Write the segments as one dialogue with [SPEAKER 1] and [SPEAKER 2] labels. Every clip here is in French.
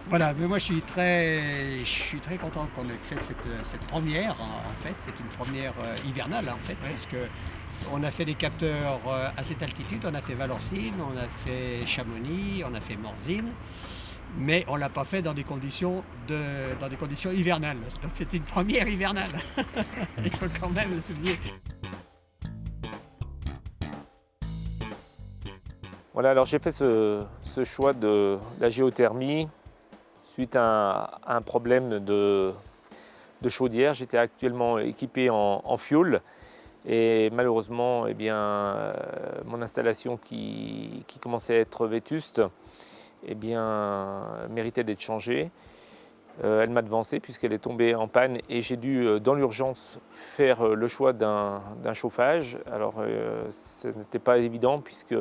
[SPEAKER 1] Voilà, mais moi je suis très content qu'on ait fait cette première, en fait. C'est une première hivernale, en fait,
[SPEAKER 2] Oui.
[SPEAKER 1] parce que on a fait des capteurs à cette altitude. On a fait Valorcine, on a fait Chamonix, on a fait Morzine, mais on ne l'a pas fait dans des conditions hivernales. Donc c'était une première hivernale. Il faut quand même le souligner.
[SPEAKER 2] Voilà, alors j'ai fait ce choix de la géothermie suite à un problème de chaudière. J'étais actuellement équipé en fioul et malheureusement, mon installation qui commençait à être vétuste méritait d'être changée. Elle m'a devancé puisqu'elle est tombée en panne et j'ai dû dans l'urgence faire le choix d'un chauffage. Alors ce n'était pas évident puisque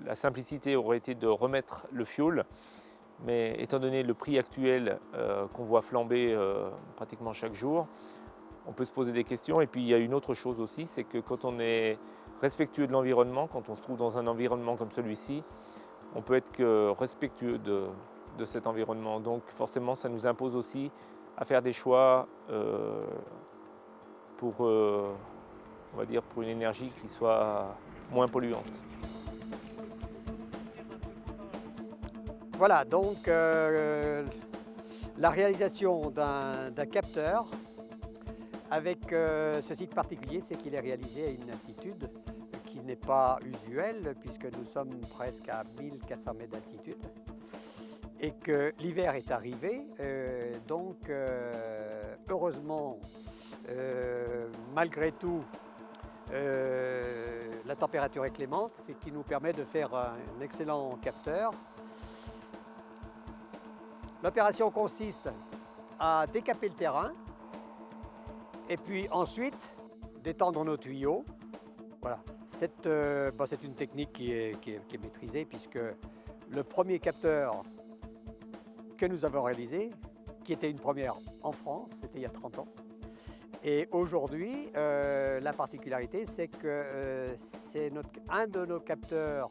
[SPEAKER 2] la simplicité aurait été de remettre le fioul, mais étant donné le prix actuel qu'on voit flamber pratiquement chaque jour, on peut se poser des questions. Et puis il y a une autre chose aussi, c'est que quand on est respectueux de l'environnement, quand on se trouve dans un environnement comme celui-ci, on peut être que respectueux de cet environnement. Donc forcément, ça nous impose aussi à faire des choix pour, on va dire, pour une énergie qui soit moins polluante.
[SPEAKER 3] Voilà, donc la réalisation d'un capteur avec ce site particulier, c'est qu'il est réalisé à une altitude qui n'est pas usuelle puisque nous sommes presque à 1400 mètres d'altitude et que l'hiver est arrivé. Heureusement, malgré tout, la température est clémente, ce qui nous permet de faire un excellent capteur. L'opération consiste à décaper le terrain et puis ensuite d'étendre nos tuyaux. Voilà. C'est une technique qui est maîtrisée puisque le premier capteur que nous avons réalisé, qui était une première en France, c'était il y a 30 ans. Et aujourd'hui, la particularité, c'est que c'est un de nos capteurs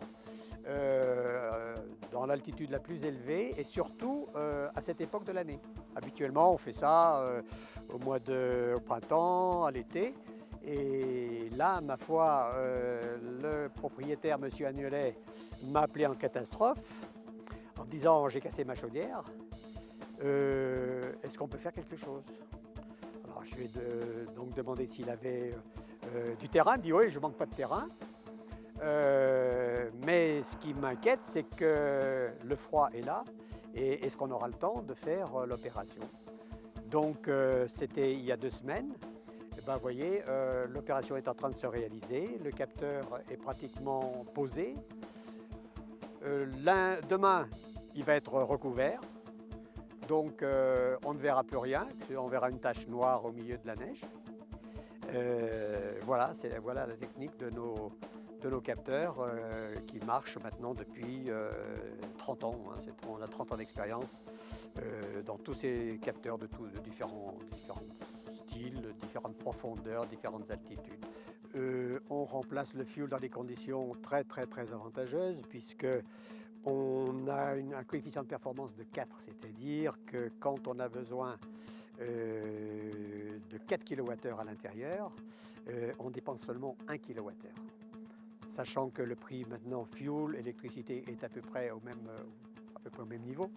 [SPEAKER 3] dans l'altitude la plus élevée et surtout à cette époque de l'année. Habituellement, on fait ça au printemps, à l'été. Et là, ma foi, le propriétaire, M. Agnelet, m'a appelé en catastrophe en me disant « j'ai cassé ma chaudière, est-ce qu'on peut faire quelque chose ?» Alors je lui ai donc demandé s'il avait du terrain. Il me dit « oui, je ne manque pas de terrain. Mais ce qui m'inquiète, c'est que le froid est là et est-ce qu'on aura le temps de faire l'opération ?» Donc c'était il y a 2 semaines. Et ben, vous voyez, l'opération est en train de se réaliser, le capteur est pratiquement posé. Demain, il va être recouvert, donc on ne verra plus rien, on verra une tache noire au milieu de la neige. Voilà la technique de nos capteurs qui marchent maintenant depuis 30 ans. Hein. On a 30 ans d'expérience dans tous ces capteurs de différents styles, différentes profondeurs, différentes altitudes. On remplace le fioul dans des conditions très avantageuses puisque on a un coefficient de performance de 4, c'est-à-dire que quand on a besoin de 4 kWh à l'intérieur, on dépense seulement 1 kWh. Sachant que le prix maintenant fuel, électricité est à peu près au même niveau,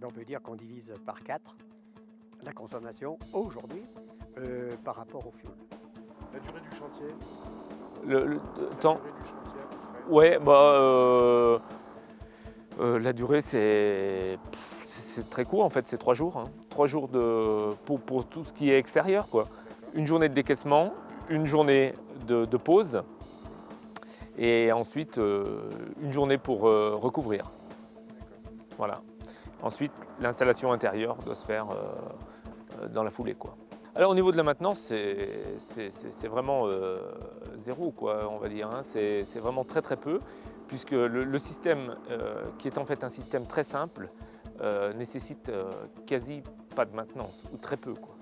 [SPEAKER 3] on peut dire qu'on divise par 4 la consommation aujourd'hui par rapport au fuel.
[SPEAKER 4] La durée du chantier?
[SPEAKER 2] Le
[SPEAKER 4] La
[SPEAKER 2] temps.
[SPEAKER 4] durée du chantier à peu près.
[SPEAKER 2] Ouais, la durée c'est très court en fait, c'est 3 jours. Hein. 3 jours pour tout ce qui est extérieur, quoi. Une journée de décaissement, une journée de pause et ensuite une journée pour recouvrir. Voilà. Ensuite, l'installation intérieure doit se faire dans la foulée, quoi. Alors au niveau de la maintenance, c'est vraiment zéro, quoi, on va dire. Hein. C'est vraiment très peu, puisque le système, qui est en fait un système très simple, nécessite quasi pas de maintenance, ou très peu, quoi.